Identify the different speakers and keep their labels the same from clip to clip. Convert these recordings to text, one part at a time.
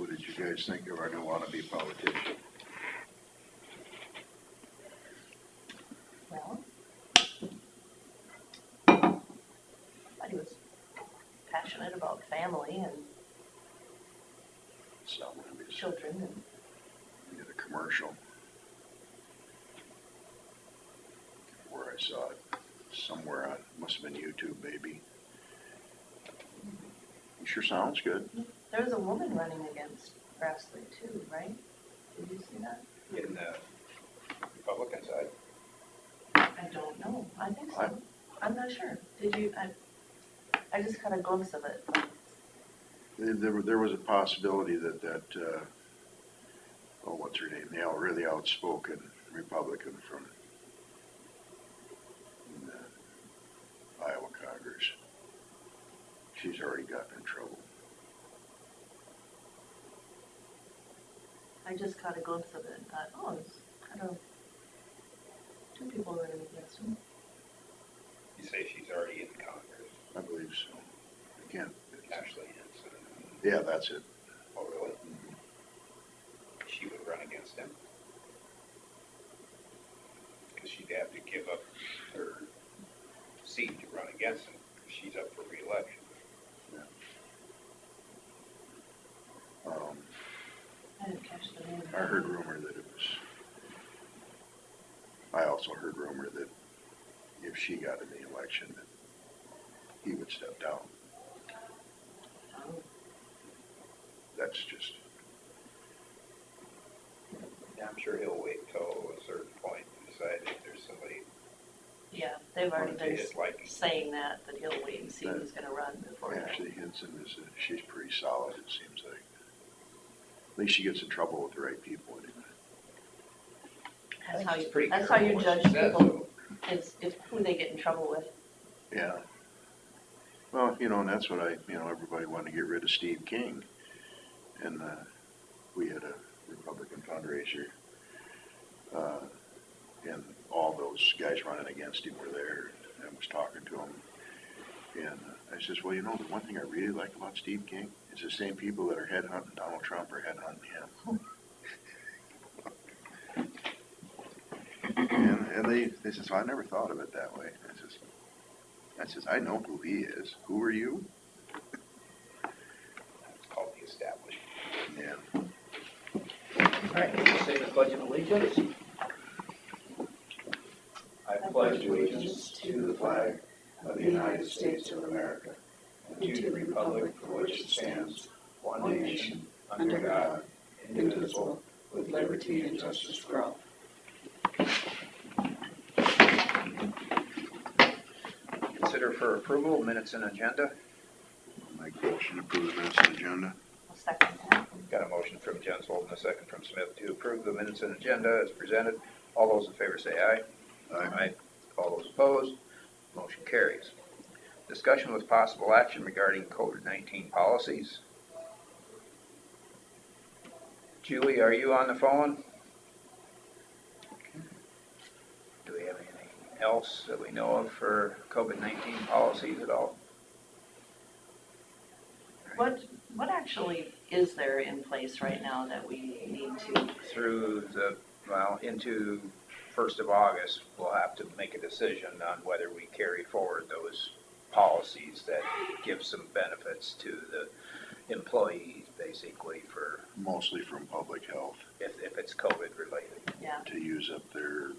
Speaker 1: What did you guys think of our new wannabe politician?
Speaker 2: Well, I thought he was passionate about family and
Speaker 1: Some of his,
Speaker 2: children and
Speaker 1: he did a commercial where I saw it somewhere on, must have been YouTube, maybe. He sure sounds good.
Speaker 2: there was a woman running against Grassley too, right? Did you see that?
Speaker 3: In the Republican side.
Speaker 2: I don't know. I think so. I'm not sure. Did you? I just caught a glimpse of it.
Speaker 1: There was a possibility that oh, what's her name? The really outspoken Republican from the Iowa Congress. She's already gotten in trouble.
Speaker 2: I just caught a glimpse of it and thought, oh, it's kind of two people running against him.
Speaker 3: You say she's already in Congress.
Speaker 1: I believe so. Again,
Speaker 3: Ashley Henson.
Speaker 1: yeah, that's it.
Speaker 3: Oh, really? She would run against him? Because she'd have to give up her seat to run against him. She's up for re-election.
Speaker 2: I didn't catch the name.
Speaker 1: I heard rumor that it was. I also heard rumor that if she got in the election, that he would step down.
Speaker 2: Oh,
Speaker 1: That's just.
Speaker 3: Yeah, I'm sure he'll wait till a certain point to decide if there's somebody.
Speaker 2: yeah, they've already
Speaker 3: Or
Speaker 2: been
Speaker 3: it's like-
Speaker 2: saying that he'll wait and see who's going to run before.
Speaker 1: Ashley Henson is. She's pretty solid. It seems like. At least she gets in trouble with the right people anyway.
Speaker 2: That's how you.
Speaker 3: Pretty
Speaker 2: That's how you
Speaker 3: careful
Speaker 2: judge
Speaker 3: what she says,
Speaker 2: people.
Speaker 3: though.
Speaker 2: It's who they get in trouble with.
Speaker 1: Yeah. Well, and that's what everybody wanted to get rid of Steve King. And we had a Republican fundraiser. And all those guys running against him were there. And I was talking to him. And I says, well, the one thing I really like about Steve King is the same people that are headhunting Donald Trump are headhunting him. and they says, well, I never thought of it that way. I says, I know who he is. Who are you?
Speaker 3: It's called the establishment.
Speaker 1: Yeah.
Speaker 4: All right, we'll say the pledge of allegiance. I pledge allegiance to the flag of the United States of America and to the republic for which it stands, one nation, under God, indivisible, with liberty and justice for all.
Speaker 3: Consider for approval minutes and agenda.
Speaker 1: Make motion to approve the minutes and agenda.
Speaker 2: I'll second that.
Speaker 3: Got a motion from Jensvold and a second from Smith to approve the minutes and agenda as presented. All those in favor say aye.
Speaker 1: Aye.
Speaker 3: All those opposed, motion carries. Discussion with possible action regarding COVID-19 policies. Julie, are you on the phone? Do we have anything else that we know of for COVID-19 policies at all?
Speaker 2: What actually is there in place right now that we need to?
Speaker 3: Through into 1st of August, we'll have to make a decision on whether we carry forward those policies that give some benefits to the employees, basically, for
Speaker 1: Mostly from public health
Speaker 3: if it's COVID related.
Speaker 2: Yeah.
Speaker 1: to use up their.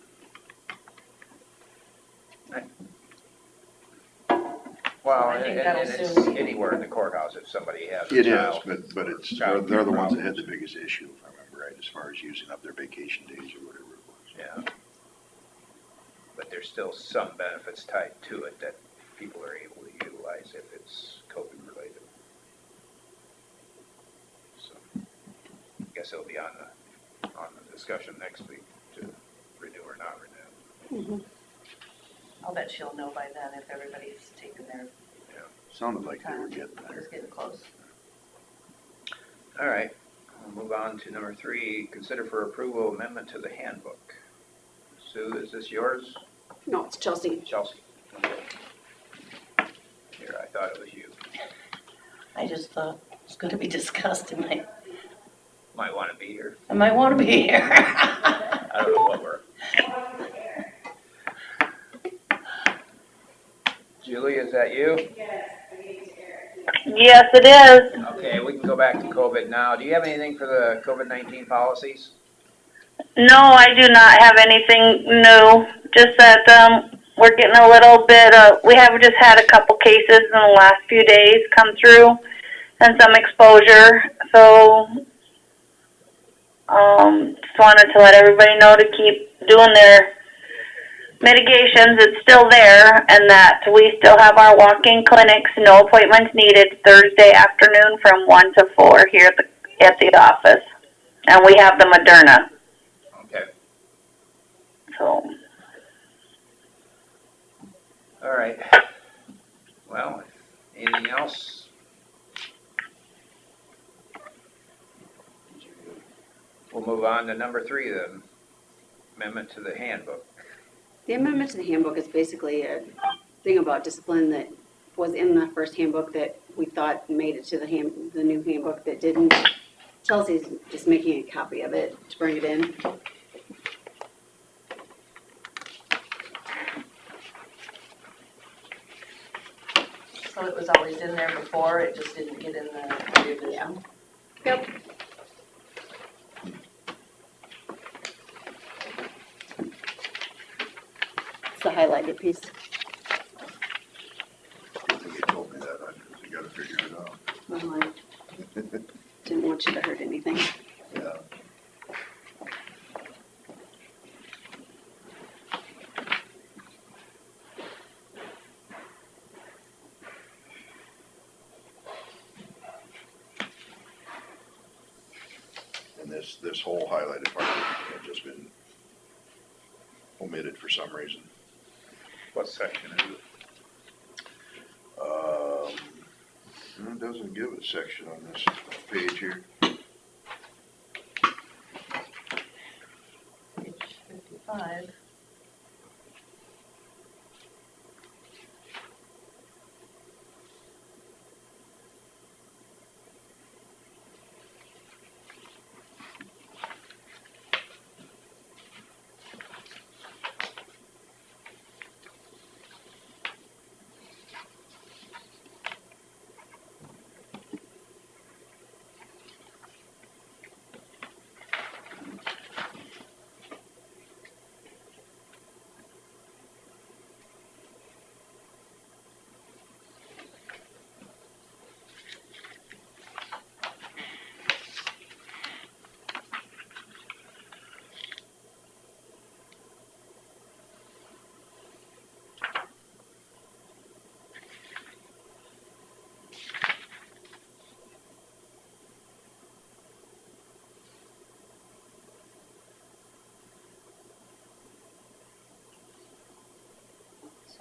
Speaker 3: Well,
Speaker 2: I think
Speaker 3: and
Speaker 2: that'll
Speaker 3: it's
Speaker 2: soon be-
Speaker 3: anywhere in the courthouse if somebody has a
Speaker 1: It is,
Speaker 3: child.
Speaker 1: but it's
Speaker 3: Child
Speaker 1: they're the ones that
Speaker 3: problems.
Speaker 1: had the biggest issue, if I remember right, as far as using up their vacation days or whatever it was.
Speaker 3: Yeah. But there's still some benefits tied to it that people are able to utilize if it's COVID related. So, I guess it'll be on the discussion next week to renew or not renew.
Speaker 2: I'll bet she'll know by then if everybody's taken their
Speaker 1: Sounded like they were
Speaker 2: time.
Speaker 1: getting there.
Speaker 2: It's getting close.
Speaker 3: All right, we'll move on to number 3, consider for approval amendment to the handbook. Sue, is this yours?
Speaker 5: No, it's Chelsea.
Speaker 3: Chelsea? Okay. Here, I thought it was you.
Speaker 6: I just thought it was going to be discussed and I
Speaker 3: Might want to be here.
Speaker 5: I might want to be here.
Speaker 3: I don't know what we're. Julie, is that you?
Speaker 6: Yes, it is.
Speaker 3: Okay, we can go back to COVID now. Do you have anything for the COVID-19 policies?
Speaker 6: No, I do not have anything new. Just that we're getting a little bit we have just had a couple cases in the last few days come through and some exposure. So just wanted to let everybody know to keep doing their mitigations. It's still there, and that we still have our walk-in clinics, no appointments needed, Thursday afternoon from 1 to 4 here at the office. And we have the Moderna.
Speaker 3: Okay,
Speaker 6: So,
Speaker 3: all right. Well, anything else? We'll move on to number 3, the amendment to the handbook.
Speaker 4: The amendment to the handbook is basically a thing about discipline that was in the first handbook that we thought made it to the new handbook that didn't. Chelsea's just making a copy of it to bring it in.
Speaker 2: So it was always in there before, it just didn't get in the revision.
Speaker 4: Yep. It's the highlighted piece.
Speaker 1: I think you told me that, I gotta figure it out.
Speaker 4: Well, I didn't want you to hurt anything.
Speaker 1: Yeah. And this whole highlighted part had just been omitted for some reason.
Speaker 3: What section is it?
Speaker 1: It doesn't give a section on this page here.
Speaker 2: Page 55.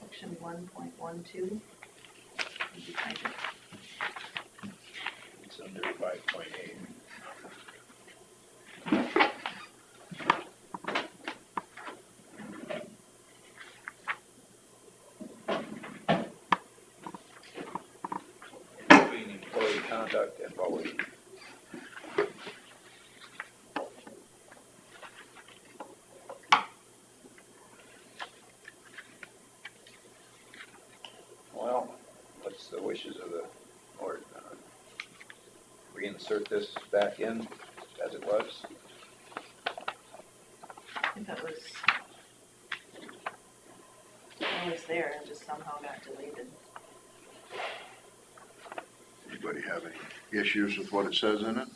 Speaker 2: Section 1.12.
Speaker 3: It's under 5.8. Between employee conduct and bullying. Well, what's the wishes of the board? Reinsert this back in as it was?
Speaker 2: I think that was always there and just somehow got deleted.
Speaker 1: Anybody have any issues with what it says in it?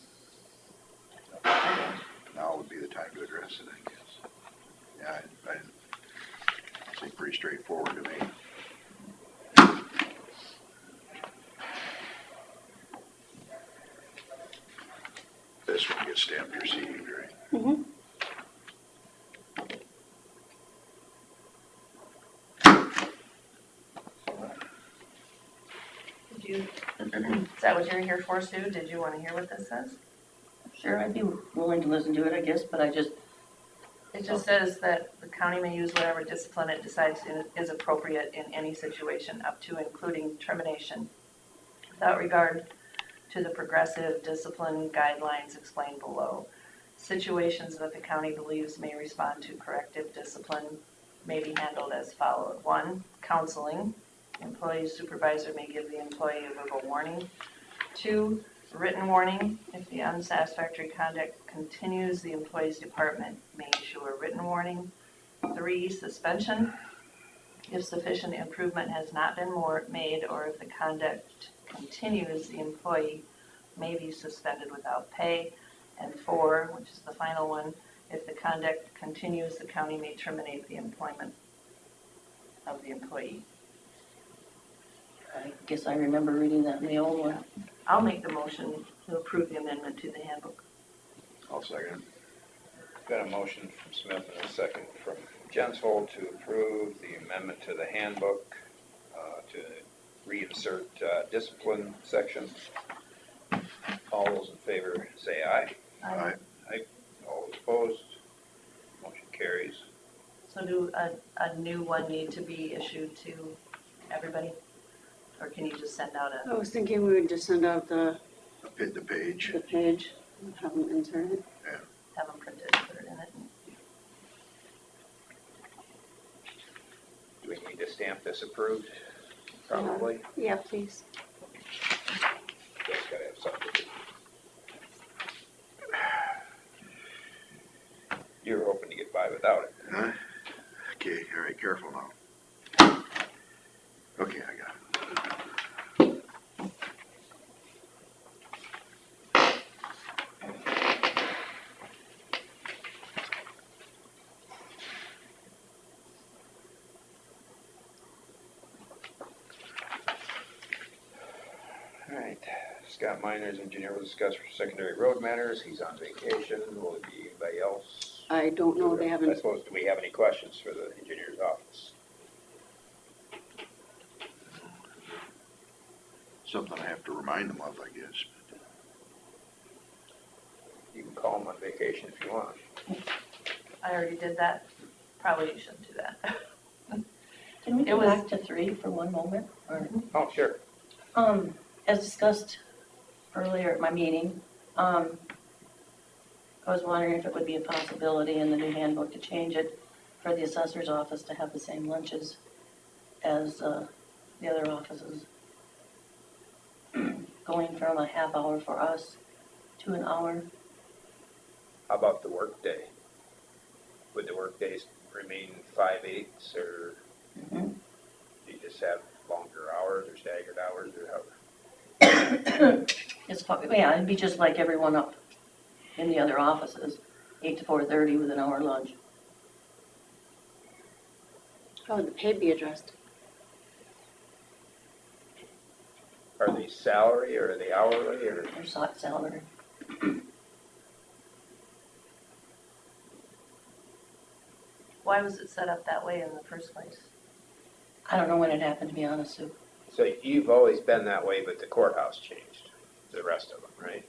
Speaker 1: Now would be the time to address it, I guess. Yeah, I think pretty straightforward to me. This one gets stamped received, right?
Speaker 4: Mm-hmm.
Speaker 2: Did you, is that what you're here for, Sue? Did you want to hear what this says?
Speaker 5: Sure, I'd be willing to listen to it, I guess, but I just,
Speaker 2: It just says that the county may use whatever discipline it decides is appropriate in any situation, up to including termination, without regard to the progressive discipline guidelines explained below. Situations that the county believes may respond to corrective discipline may be handled as followed. 1, counseling. Employee supervisor may give the employee a verbal warning. 2, written warning. If the unsatisfactory conduct continues, the employee's department may issue a written warning. 3, suspension. If sufficient improvement has not been made, or if the conduct continues, the employee may be suspended without pay. And 4, which is the final one, if the conduct continues, the county may terminate the employment of the employee.
Speaker 5: I guess I remember reading that in the old one.
Speaker 2: I'll make the motion to approve the amendment to the handbook.
Speaker 1: I'll second.
Speaker 3: Got a motion from Smith and a second from Jensvold to approve the amendment to the handbook to reinsert discipline section. All those in favor say aye.
Speaker 1: Aye.
Speaker 3: Aye. All those opposed? Motion carries.
Speaker 2: So do a new one need to be issued to everybody? Or can you just send out
Speaker 4: I was thinking we would just send out the
Speaker 1: The page.
Speaker 4: page and have them insert it.
Speaker 2: have them printed, put it in it?
Speaker 3: Do we need to stamp this approved? Probably.
Speaker 4: Yeah, please.
Speaker 3: You guys gotta have something to do. You're hoping to get by without it.
Speaker 1: Huh? Okay, all right, careful now. Okay, I got it.
Speaker 3: All right, Scott Miners, engineer, will discuss secondary road matters. He's on vacation. Will it be anybody else?
Speaker 4: I don't know, they
Speaker 3: I
Speaker 4: haven't,
Speaker 3: suppose, do we have any questions for the engineer's office?
Speaker 1: Something I have to remind them of, I guess.
Speaker 3: You can call him on vacation if you want.
Speaker 2: I already did that. Probably you shouldn't do that.
Speaker 5: Can we
Speaker 2: It
Speaker 5: go
Speaker 2: was-
Speaker 5: back to 3 for one moment? Or,
Speaker 3: Oh, sure.
Speaker 5: as discussed earlier at my meeting, I was wondering if it would be a possibility in the new handbook to change it for the assessor's office to have the same lunches as the other offices. Going from a half hour for us to an hour.
Speaker 3: How about the workday? Would the workdays remain 5/8 or
Speaker 5: Mhm.
Speaker 3: do you just have longer hours or staggered hours or how?
Speaker 5: It's, yeah, it'd be just like everyone up in the other offices, 8 to 4:30 with an hour lunch.
Speaker 4: how would the pay be addressed?
Speaker 3: Are they salary or are they hourly or?
Speaker 5: Or salary.
Speaker 2: Why was it set up that way in the first place?
Speaker 5: I don't know when it happened, to be honest, Sue.
Speaker 3: So you've always been that way, but the courthouse changed, the rest of them, right?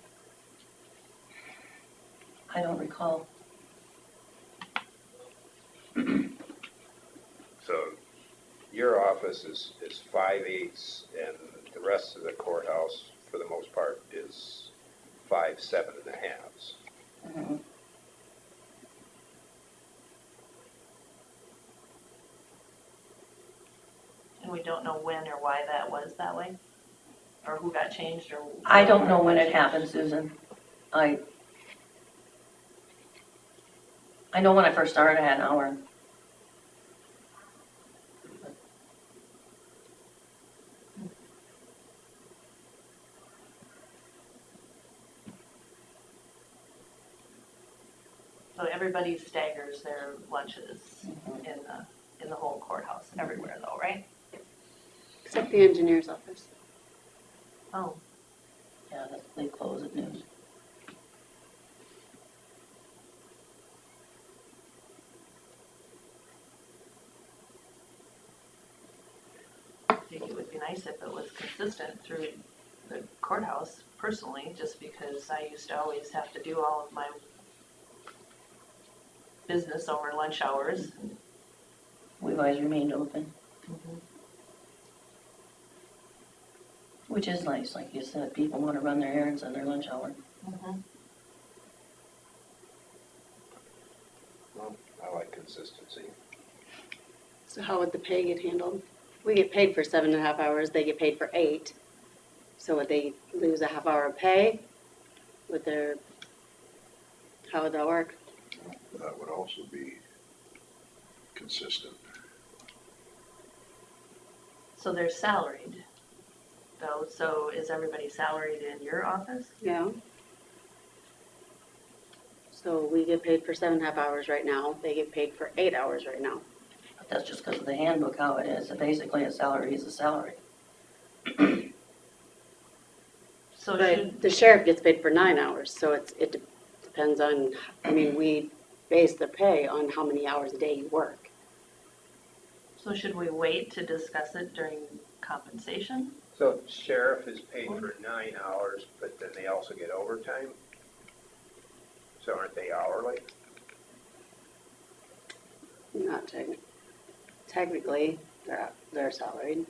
Speaker 5: I don't recall.
Speaker 3: So your office is 5/8 and the rest of the courthouse, for the most part, is 5 7.5s.
Speaker 5: Mhm.
Speaker 2: And we don't know when or why that was that way? Or who got changed or?
Speaker 5: I don't know when it happened, Susan. I know when I first started, I had an hour.
Speaker 2: So everybody staggers their lunches
Speaker 5: Mhm.
Speaker 2: in the whole courthouse, everywhere though, right?
Speaker 4: Except the engineer's office.
Speaker 2: Oh,
Speaker 5: Yeah, they close at noon.
Speaker 2: I think it would be nice if it was consistent through the courthouse personally, just because I used to always have to do all of my business over lunch hours.
Speaker 5: We've always remained open. Which is nice, like you said, people want to run their errands on their lunch hour.
Speaker 2: Mhm.
Speaker 3: Well, I like consistency.
Speaker 4: So how would the pay get handled? We get paid for 7.5 hours, they get paid for 8. So would they lose a half hour of pay? Would their, how would that work?
Speaker 1: That would also be consistent.
Speaker 2: So they're salaried, though, so is everybody salaried in your office?
Speaker 4: Yeah. So we get paid for 7.5 hours right now, they get paid for 8 hours right now.
Speaker 5: But that's just because of the handbook, how it is. Basically, a salary is a salary.
Speaker 2: So
Speaker 4: But
Speaker 2: should,
Speaker 4: the sheriff gets paid for 9 hours, so it depends on, I mean, we base the pay on how many hours a day you work.
Speaker 2: so should we wait to discuss it during compensation?
Speaker 3: So sheriff is paid for 9 hours, but then they also get overtime? So aren't they hourly?
Speaker 4: Not technically, they're salaried.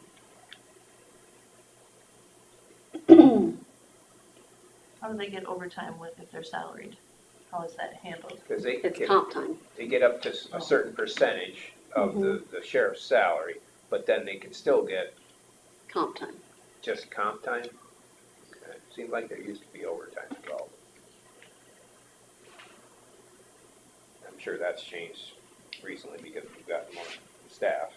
Speaker 2: How do they get overtime if they're salaried? How is that handled?
Speaker 3: Because they
Speaker 4: It's
Speaker 3: get,
Speaker 4: comp time.
Speaker 3: they get up to a certain percentage of the sheriff's salary, but then they can still get
Speaker 4: Comp time.
Speaker 3: just comp time? Okay. Seemed like there used to be overtime involved. I'm sure that's changed recently because we've gotten more staff.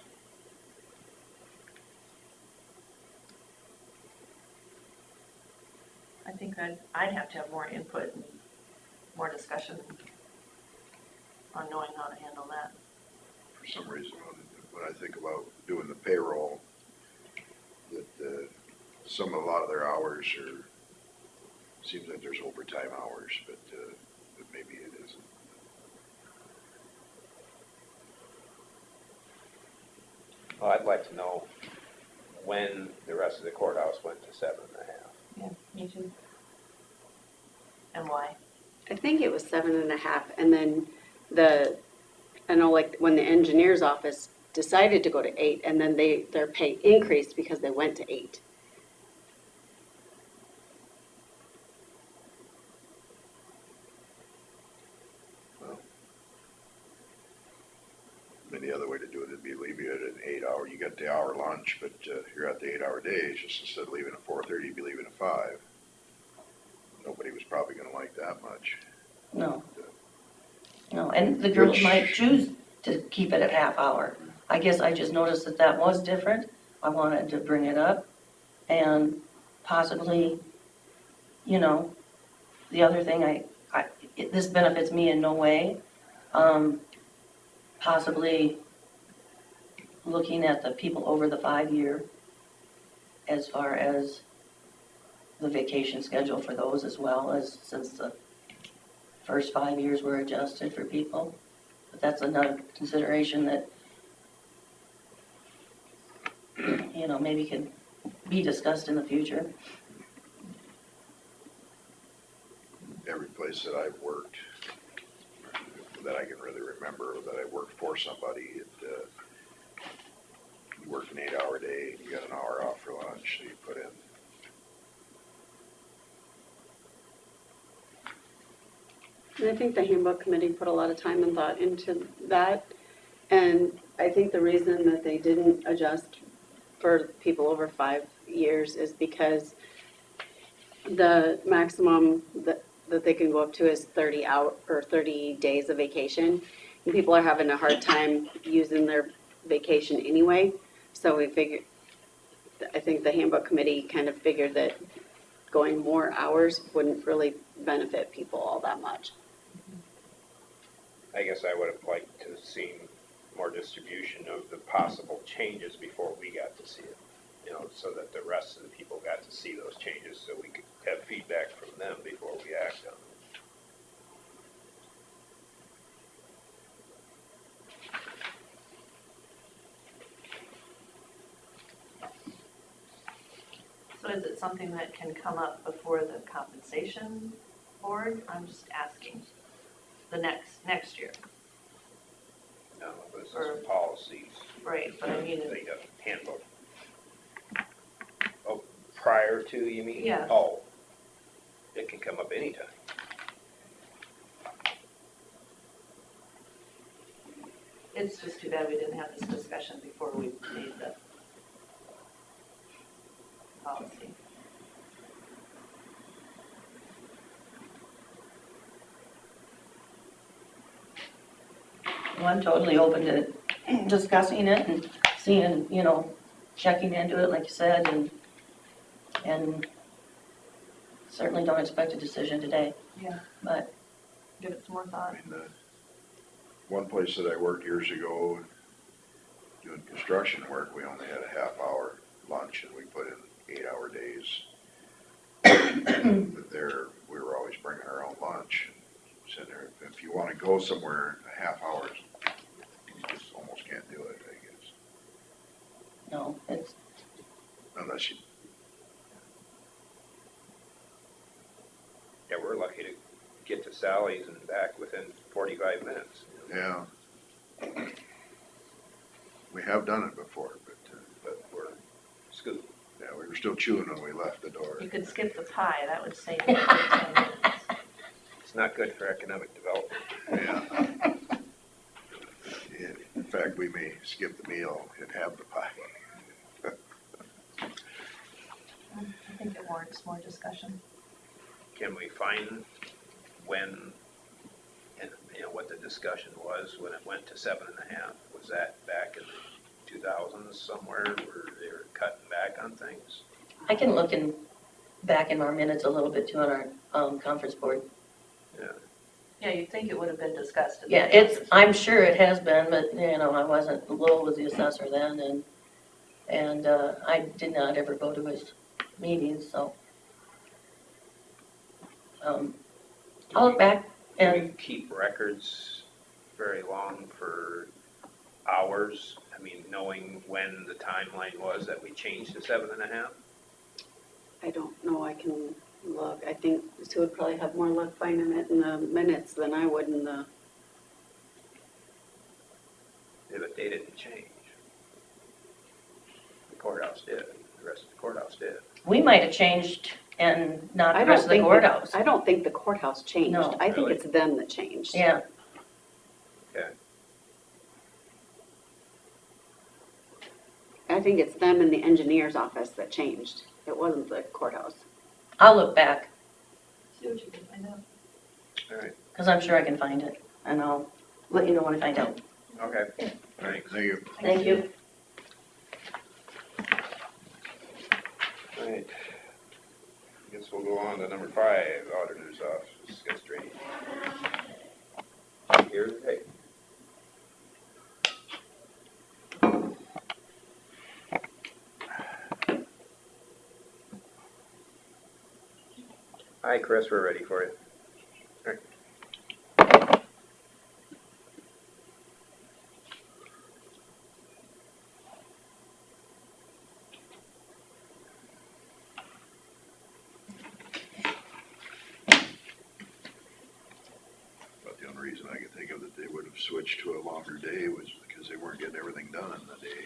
Speaker 2: I think I'd have to have more input and more discussion on knowing how to handle that.
Speaker 1: For some reason, when I think about doing the payroll, that a lot of their hours are, seems like there's overtime hours, but maybe it isn't.
Speaker 3: Well, I'd like to know when the rest of the courthouse went to 7.5.
Speaker 2: Yeah, me too. And why?
Speaker 4: I think it was 7.5, and then I know like when the engineer's office decided to go to 8, and then their pay increased because they went to 8.
Speaker 1: Then the other way to do it would be leave you at an 8 hour, you got the hour lunch, but you're at the 8 hour days, just instead of leaving at 4:30, you'd be leaving at 5. Nobody was probably gonna like that much.
Speaker 5: No. No, and the girls
Speaker 1: Which-
Speaker 5: might choose to keep it at half hour. I guess I just noticed that was different. I wanted to bring it up and possibly, the other thing this benefits me in no way. Possibly looking at the people over the 5 year as far as the vacation schedule for those as well, as since the first 5 years were adjusted for people. But that's another consideration that, maybe can be discussed in the future.
Speaker 1: Every place that I've worked, that I can really remember, that I worked for somebody, you work an 8 hour day, you got an hour off for lunch, so you put in.
Speaker 4: And I think the handbook committee put a lot of time and thought into that. And I think the reason that they didn't adjust for people over 5 years is because the maximum that they can go up to is 30 days of vacation. And people are having a hard time using their vacation anyway. So I think the handbook committee kind of figured that going more hours wouldn't really benefit people all that much.
Speaker 3: I guess I would have liked to have seen more distribution of the possible changes before we got to see it. So that the rest of the people got to see those changes, so we could have feedback from them before we act on them.
Speaker 2: So is it something that can come up before the compensation board? I'm just asking. The next year.
Speaker 3: No, this is
Speaker 2: Or-
Speaker 3: policies.
Speaker 2: Right, but I mean,
Speaker 3: The handbook. Oh, Prior to, you mean?
Speaker 2: Yes.
Speaker 3: Oh, it can come up anytime.
Speaker 2: It's just too bad we didn't have this discussion before we made the policy.
Speaker 5: Well, I'm totally open to discussing it and seeing, checking into it, like you said, and certainly don't expect a decision today,
Speaker 2: Yeah.
Speaker 5: but
Speaker 2: Give it some more thought.
Speaker 1: I mean, one place that I worked years ago, doing construction work, we only had a half-hour lunch, and we put in 8-hour days. But there, we were always bringing our own lunch. So there, if you want to go somewhere, a half hour, you just almost can't do it, I guess,
Speaker 5: no, it's,
Speaker 1: unless you,
Speaker 3: Yeah, we're lucky to get to Sally's and back within 45 minutes.
Speaker 1: yeah. We have done it before,
Speaker 3: But we're scooped.
Speaker 1: yeah, we were still chewing when we left the door.
Speaker 2: You could skip the pie, that would save you 15 minutes.
Speaker 3: It's not good for economic development.
Speaker 1: Yeah. In fact, we may skip the meal and have the pie.
Speaker 2: I think it warrants more discussion.
Speaker 3: Can we find when, and what the discussion was when it went to 7.5? Was that back in the 2000s somewhere where they were cutting back on things?
Speaker 5: I can look back in our minutes a little bit too on our conference board.
Speaker 2: Yeah, you'd think it would have been discussed.
Speaker 5: Yeah, I'm sure it has been, but, I wasn't, Lowell was the assessor then, and I did not ever go to his meetings, so. I'll look back
Speaker 3: Do
Speaker 5: and,
Speaker 3: we keep records very long for hours? I mean, knowing when the timeline was that we changed to 7.5?
Speaker 4: I don't know, I can look. I think Sue would probably have more luck finding it in the minutes than I would in the,
Speaker 3: Yeah, but they didn't change. The courthouse did, the rest of the courthouse did.
Speaker 5: we might have changed and not
Speaker 4: I
Speaker 5: the
Speaker 4: don't
Speaker 5: rest of the
Speaker 4: think,
Speaker 5: courthouse.
Speaker 4: I don't think the courthouse changed.
Speaker 5: No.
Speaker 4: I think
Speaker 3: Really?
Speaker 4: it's them that changed.
Speaker 5: Yeah,
Speaker 3: Okay.
Speaker 4: I think it's them in the engineer's office that changed. It wasn't the courthouse.
Speaker 5: I'll look back,
Speaker 2: See what you can find out.
Speaker 3: All right.
Speaker 5: because I'm sure I can find it, and I'll let you know when I find out.
Speaker 3: Okay.
Speaker 1: Thank you.
Speaker 5: Thank you.
Speaker 3: All right. Guess we'll go on to number 5, auditor's office, discuss drainage. Here, hey. Hi, Chris, we're ready for you.
Speaker 1: But the only reason I could think of that they would have switched to a longer day was because they weren't getting everything done in the day.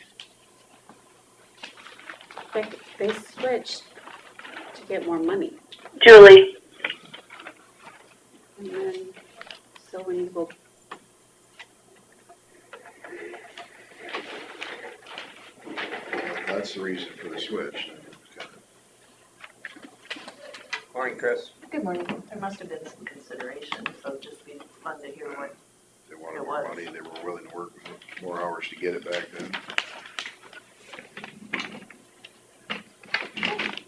Speaker 4: They switched to get more money.
Speaker 6: Julie,
Speaker 4: And then, so when you go,
Speaker 1: That's the reason for the switch.
Speaker 3: Morning, Chris.
Speaker 2: Good morning. There must have been some consideration, so it'd just be fun to hear what,
Speaker 1: They wanted
Speaker 2: It
Speaker 1: more
Speaker 2: was.
Speaker 1: money, they were willing to work more hours to get it back then.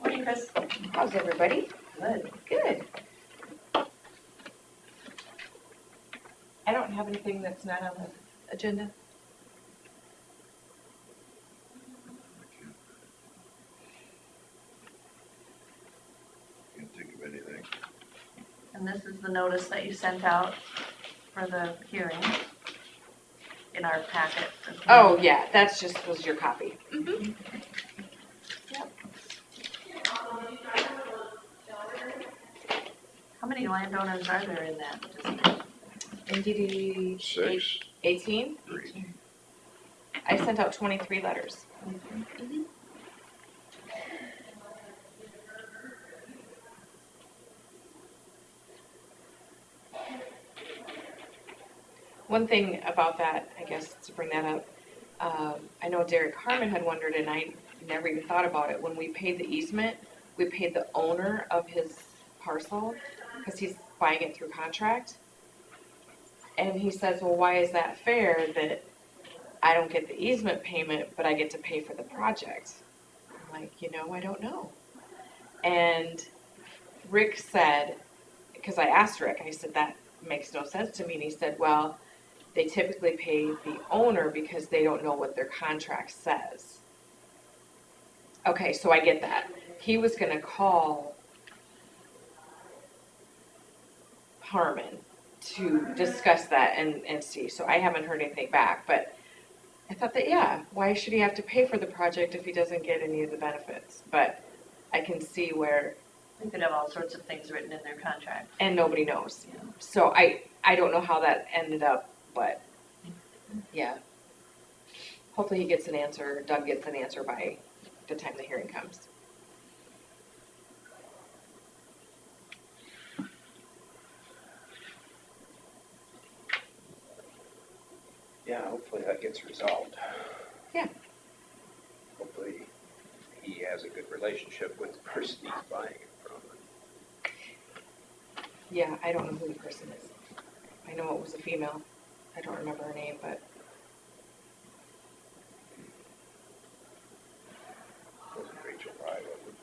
Speaker 2: morning, Chris.
Speaker 7: How's everybody?
Speaker 2: Good.
Speaker 7: Good. I don't have anything that's not on the agenda.
Speaker 1: Can't think of anything.
Speaker 2: And this is the notice that you sent out for the hearing in our packet.
Speaker 7: Oh, yeah, that's just, was your copy.
Speaker 2: How many landowners are there in that district?
Speaker 7: NDD
Speaker 1: 6,
Speaker 7: 18,
Speaker 1: 3.
Speaker 7: I sent out 23 letters. One thing about that, I guess, to bring that up, I know Derek Harmon had wondered, and I never even thought about it, when we paid the easement, we paid the owner of his parcel, because he's buying it through contract. And he says, well, why is that fair that I don't get the easement payment, but I get to pay for the project? I'm like, I don't know. And Rick said, because I asked Rick, I said, that makes no sense to me. And he said, well, they typically pay the owner because they don't know what their contract says. Okay, so I get that. He was going to call Harmon to discuss that and see. So I haven't heard anything back, but I thought that, yeah, why should he have to pay for the project if he doesn't get any of the benefits? But I can see where,
Speaker 2: They could have all sorts of things written in their contract.
Speaker 7: and nobody knows. So I don't know how that ended up, but yeah. Hopefully he gets an answer, Doug gets an answer by the time the hearing comes.
Speaker 3: Yeah, hopefully that gets resolved.
Speaker 7: Yeah.
Speaker 3: Hopefully he has a good relationship with the person he's buying it from.
Speaker 7: Yeah, I don't know who the person is. I know it was a female. I don't remember her name, but
Speaker 3: Wasn't Rachel Rye, was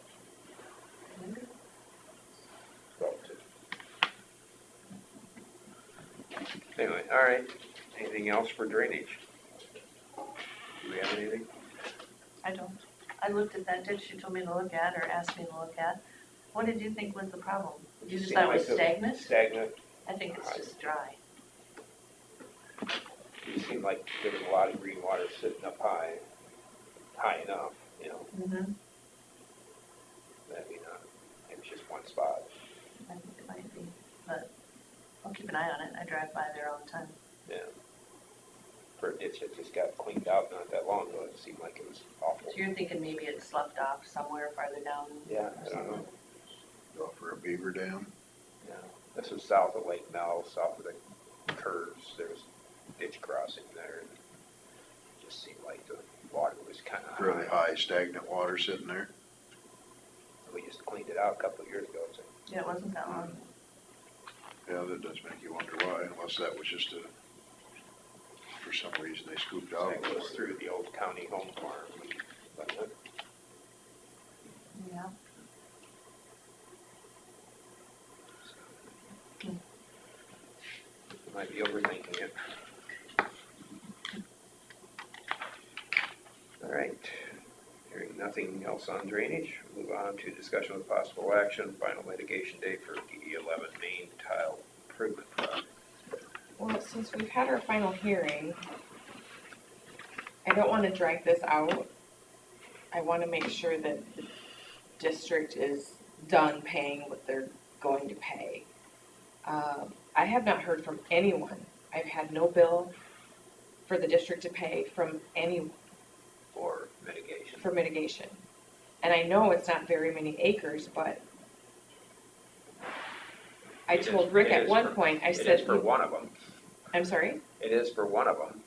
Speaker 3: it? Relative. Anyway, all right. Anything else for drainage? Do we have anything?
Speaker 2: I don't. I looked at that ditch you told me to look at or asked me to look at. What did you think was the problem? You just thought it was stagnant?
Speaker 3: Stagnant.
Speaker 2: I think it's just dry.
Speaker 3: It seemed like there was a lot of green water sitting up high enough,
Speaker 2: Mm-hmm.
Speaker 3: maybe not. Maybe it's just one spot.
Speaker 2: I think it might be, but I'll keep an eye on it. I drive by there all the time.
Speaker 3: Yeah. For a ditch that just got cleaned out not that long ago, it seemed like it was awful.
Speaker 2: So you're thinking maybe it sloughed off somewhere farther down?
Speaker 3: Yeah, I don't know.
Speaker 1: Go for a beaver dam.
Speaker 3: Yeah. This was south of Lake Mel, south of the curves. There was a ditch crossing there. And it just seemed like the water was kind of
Speaker 1: Really high stagnant water sitting there.
Speaker 3: We just cleaned it out a couple of years ago. So.
Speaker 2: Yeah, it wasn't that long.
Speaker 1: Yeah, that does make you wonder why, unless that was just for some reason they scooped out.
Speaker 3: That goes through the old county home farm. But,
Speaker 2: Yeah.
Speaker 3: might be overthinking it. All right. Hearing nothing else on drainage, move on to discussion with possible action, final mitigation date for DD11 main tile improvement project.
Speaker 7: well, since we've had our final hearing, I don't want to drag this out. I want to make sure that the district is done paying what they're going to pay. I have not heard from anyone. I've had no bill for the district to pay from anyone
Speaker 3: For mitigation.
Speaker 7: for mitigation. And I know it's not very many acres, but I
Speaker 3: It is-
Speaker 7: told Rick
Speaker 3: it
Speaker 7: at
Speaker 3: is
Speaker 7: one
Speaker 3: for-
Speaker 7: point, I
Speaker 3: It
Speaker 7: said,
Speaker 3: is for one of them.
Speaker 7: I'm sorry?
Speaker 3: It is for one of them.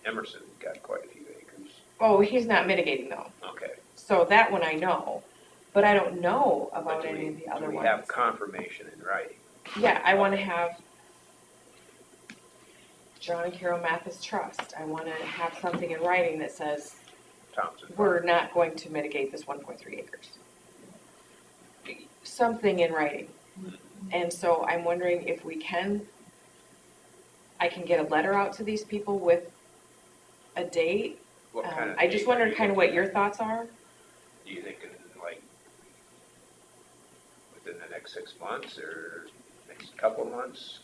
Speaker 3: Emerson got quite a few acres.
Speaker 7: Oh, he's not mitigating though.
Speaker 3: Okay.
Speaker 7: So that one I know, but I don't know
Speaker 3: But
Speaker 7: about
Speaker 3: do
Speaker 7: any
Speaker 3: we,
Speaker 7: of the other
Speaker 3: do we
Speaker 7: ones.
Speaker 3: have confirmation in writing?
Speaker 7: Yeah, I want to have John and Carol Mathis Trust. I want to have something in writing that says
Speaker 3: Thompson.
Speaker 7: we're not going to mitigate this 1.3 acres. Something in writing. And so I'm wondering if we can, I can get a letter out to these people with a date.
Speaker 3: What kind of
Speaker 7: I just
Speaker 3: date are
Speaker 7: wondered
Speaker 3: you
Speaker 7: kind of what
Speaker 3: looking
Speaker 7: your
Speaker 3: at?
Speaker 7: thoughts are.
Speaker 3: Do you think in like within the next 6 months or next couple of months?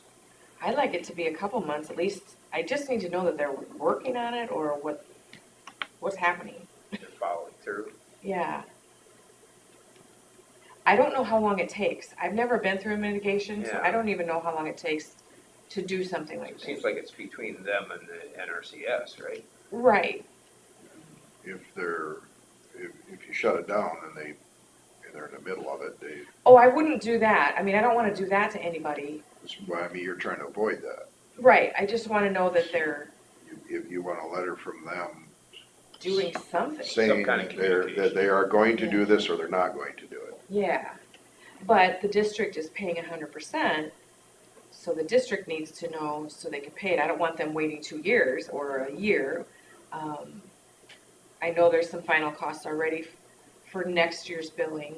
Speaker 7: I'd like it to be a couple months at least. I just need to know that they're working on it or what's happening.
Speaker 3: They're following through?
Speaker 7: Yeah. I don't know how long it takes. I've never been through a mitigation, so
Speaker 3: Yeah.
Speaker 7: I don't even know how long it takes to do something like
Speaker 3: It
Speaker 7: this.
Speaker 3: seems like it's between them and the NRCS, right?
Speaker 7: Right.
Speaker 1: If you shut it down and they're in the middle of it,
Speaker 7: Oh, I wouldn't do that. I mean, I don't want to do that to anybody.
Speaker 1: Well, I mean, you're trying to avoid that.
Speaker 7: Right, I just wanna know that they're
Speaker 1: If you want a letter from them
Speaker 7: doing something.
Speaker 1: saying
Speaker 3: kind of
Speaker 1: that
Speaker 3: communication.
Speaker 1: they are going to do this or they're not going to do it.
Speaker 7: Yeah, but the district is paying 100%, so the district needs to know so they can pay it. I don't want them waiting 2 years or a year. I know there's some final costs already for next year's billing,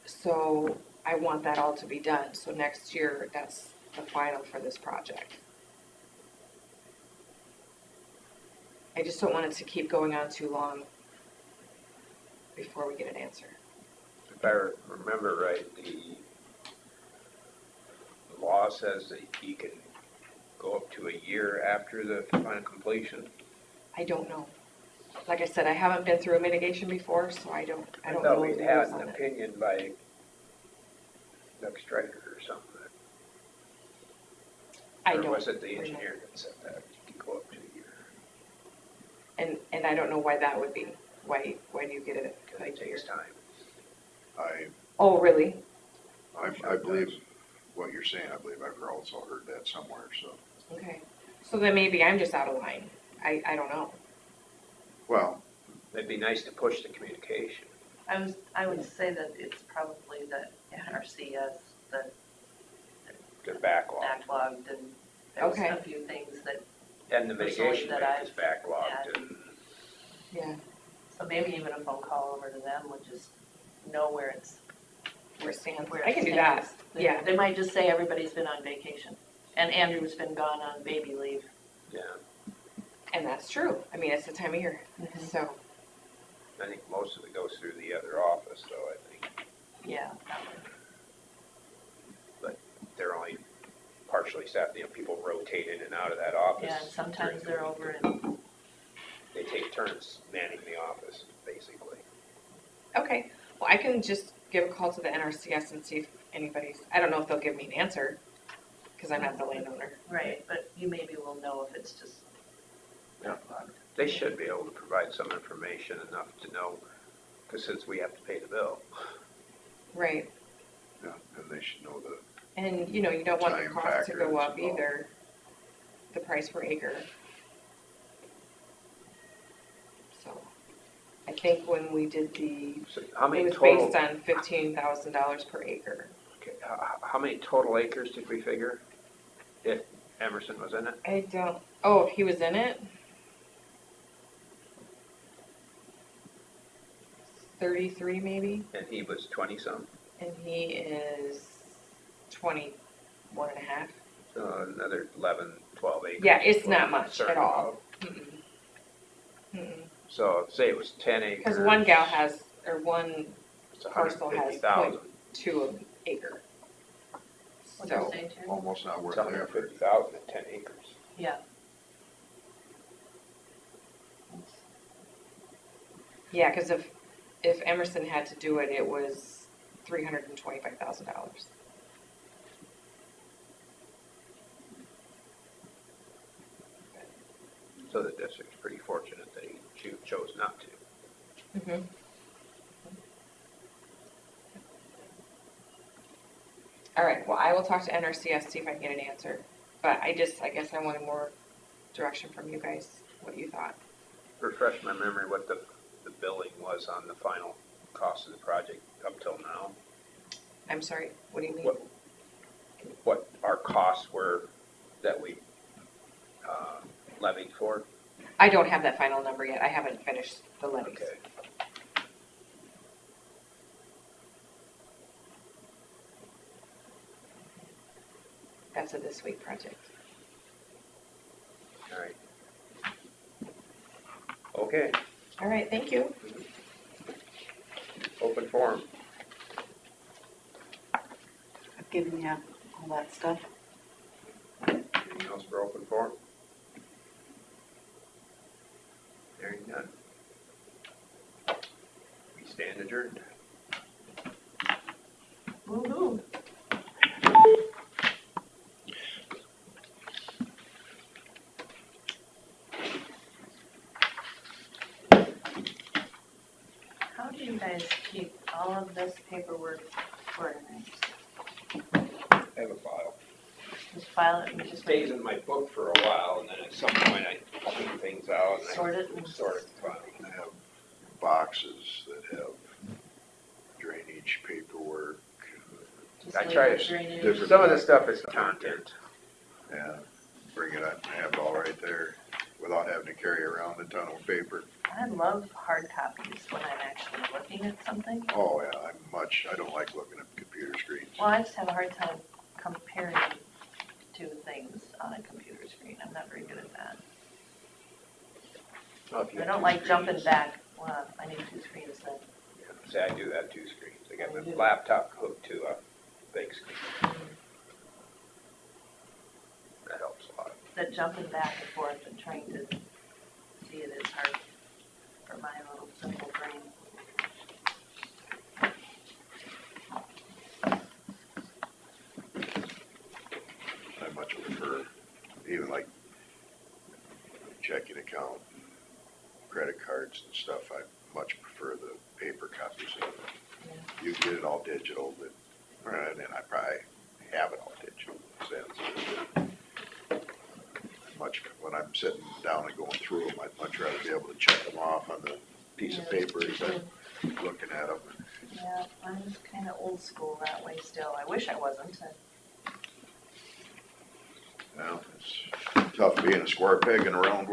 Speaker 7: so I want that all to be done. So next year, that's the final for this project. I just don't want it to keep going on too long before we get an answer.
Speaker 3: If I remember right, the law says that you can go up to a year after the final completion.
Speaker 7: I don't know. Like I said, I haven't been through a mitigation before, so I don't know
Speaker 3: thought
Speaker 7: the
Speaker 3: we'd
Speaker 7: rules
Speaker 3: had
Speaker 7: on
Speaker 3: an
Speaker 7: it.
Speaker 3: opinion by Doug Striker or something.
Speaker 7: I
Speaker 3: Or
Speaker 7: don't
Speaker 3: was it the
Speaker 7: remember.
Speaker 3: engineer that said that you could go up to a year?
Speaker 7: And I don't know why that would be. Why do you get it?
Speaker 3: Because it takes time.
Speaker 7: Oh, really?
Speaker 1: I believe what you're saying. I believe I've also heard that somewhere, so.
Speaker 7: Okay. So then maybe I'm just out of line. I don't know.
Speaker 1: Well,
Speaker 3: It'd be nice to push the communication.
Speaker 2: I would say that it's probably the NRCS that
Speaker 3: The backlog.
Speaker 2: backlogged, and there's
Speaker 7: Okay.
Speaker 2: a few things that,
Speaker 3: And the
Speaker 2: Personally,
Speaker 3: mitigation
Speaker 2: that
Speaker 3: rate is
Speaker 2: I've
Speaker 3: backlogged
Speaker 2: had.
Speaker 3: and
Speaker 7: Yeah.
Speaker 2: so maybe even a phone call over to them would just know where it's,
Speaker 7: Where it stands.
Speaker 2: where it
Speaker 7: I can do that.
Speaker 2: stands.
Speaker 7: Yeah.
Speaker 2: They might just say everybody's been on vacation, and Andrew's been gone on baby leave.
Speaker 3: yeah,
Speaker 7: And that's true. I mean, it's the time of year. So,
Speaker 3: I think most of it goes through the other office though, I think.
Speaker 2: Yeah.
Speaker 3: They're only partially staffed, you know, people rotate in and out of that office.
Speaker 2: Yeah, and sometimes
Speaker 3: during the
Speaker 2: they're
Speaker 3: week.
Speaker 2: over in,
Speaker 3: They take turns manning the office, basically.
Speaker 7: okay. Well, I can just give a call to the NRCS and see if anybody's, I don't know if they'll give me an answer because I'm not the landowner.
Speaker 2: right, but you maybe will know if it's just
Speaker 3: Yeah. They should be able to provide some information enough to know, because since we have to pay the bill.
Speaker 7: Right.
Speaker 1: yeah, and they should know the,
Speaker 7: And, you know, you don't want the
Speaker 1: Time
Speaker 7: cost to
Speaker 1: factor
Speaker 7: go
Speaker 1: is
Speaker 7: up
Speaker 1: involved.
Speaker 7: either, the price per acre. So, I think when we did
Speaker 3: So how
Speaker 7: it
Speaker 3: many
Speaker 7: was
Speaker 3: total,
Speaker 7: based on $15,000 per acre.
Speaker 3: okay, how many total acres did we figure? If Emerson was in it?
Speaker 7: I don't, oh, if he was in it? 33 maybe,
Speaker 3: And he was 20-some,
Speaker 7: and he is 21 and a half.
Speaker 3: so another 11, 12 acres.
Speaker 7: Yeah, it's
Speaker 3: is what
Speaker 7: not
Speaker 3: I'm
Speaker 7: much
Speaker 3: concerned
Speaker 7: at all.
Speaker 3: about.
Speaker 7: Mm-mm. Mm-mm.
Speaker 3: So say it was 10 acres.
Speaker 7: Because one gal has, or one
Speaker 3: It's
Speaker 7: parcel has
Speaker 3: 150,000.
Speaker 7: 0.2 of an acre.
Speaker 2: What'd you
Speaker 7: So,
Speaker 2: say, Terry?
Speaker 1: almost not worth
Speaker 3: It's
Speaker 1: the effort.
Speaker 3: 150,000 at 10 acres.
Speaker 2: Yeah.
Speaker 7: yeah, because if Emerson had to do it, it was $325,000.
Speaker 3: So the district's pretty fortunate that he chose not to.
Speaker 7: Mm-hmm. All right, well, I will talk to NRCS, see if I can get an answer. But I guess I wanted more direction from you guys, what you thought.
Speaker 3: Refresh my memory what the billing was on the final cost of the project up till now.
Speaker 7: I'm sorry, what do you mean?
Speaker 3: What our costs were that we levied for?
Speaker 7: I don't have that final number yet. I haven't finished the levies.
Speaker 3: Okay.
Speaker 7: That's a this week project.
Speaker 3: All right. Okay,
Speaker 7: All right, thank you.
Speaker 3: open forum.
Speaker 4: I've given you all that stuff.
Speaker 3: Anything else for open forum? Hearing none. We stand adjourned.
Speaker 2: Woo-hoo. How do you guys keep all of this paperwork organized?
Speaker 3: I have a file.
Speaker 2: Just file it and
Speaker 3: It
Speaker 2: just
Speaker 3: stays in my book for a while, and then at some point I clean things out and
Speaker 2: sort it and.
Speaker 3: I sort it.
Speaker 1: I have boxes that have drainage paperwork,
Speaker 2: Just
Speaker 3: I
Speaker 2: leave
Speaker 3: try
Speaker 2: it
Speaker 3: to-
Speaker 2: drainage.
Speaker 1: different-
Speaker 3: Some of the stuff is content.
Speaker 1: and bring it up and have it all right there without having to carry around a ton of paper.
Speaker 2: I love hard copies when I'm actually looking at something.
Speaker 1: Oh, yeah, I don't like looking at computer screens.
Speaker 2: Well, I just have a hard time comparing two things on a computer screen. I'm not very good at that.
Speaker 3: Well, if you
Speaker 2: I
Speaker 3: have
Speaker 2: don't
Speaker 3: two
Speaker 2: like jumping
Speaker 3: screens-
Speaker 2: back. Well, I need two screens then.
Speaker 3: Say I do have two screens. I got
Speaker 2: Oh,
Speaker 3: my
Speaker 2: you do?
Speaker 3: laptop hooked to a big screen. That helps a lot.
Speaker 2: That jumping back and forth and trying to see it is hard for my little simple brain.
Speaker 1: I much prefer, even like checking account, credit cards and stuff, I much prefer the paper copies of it. You can get it all digital, but, and I probably have it all digital, since much, when I'm sitting down and going through them, I'd much rather be able to check them off on the piece of paper as I'm looking at them.
Speaker 2: Yeah, I'm just kind of old school that way still. I wish I wasn't.
Speaker 1: Well, it's tough being a square peg in a round world.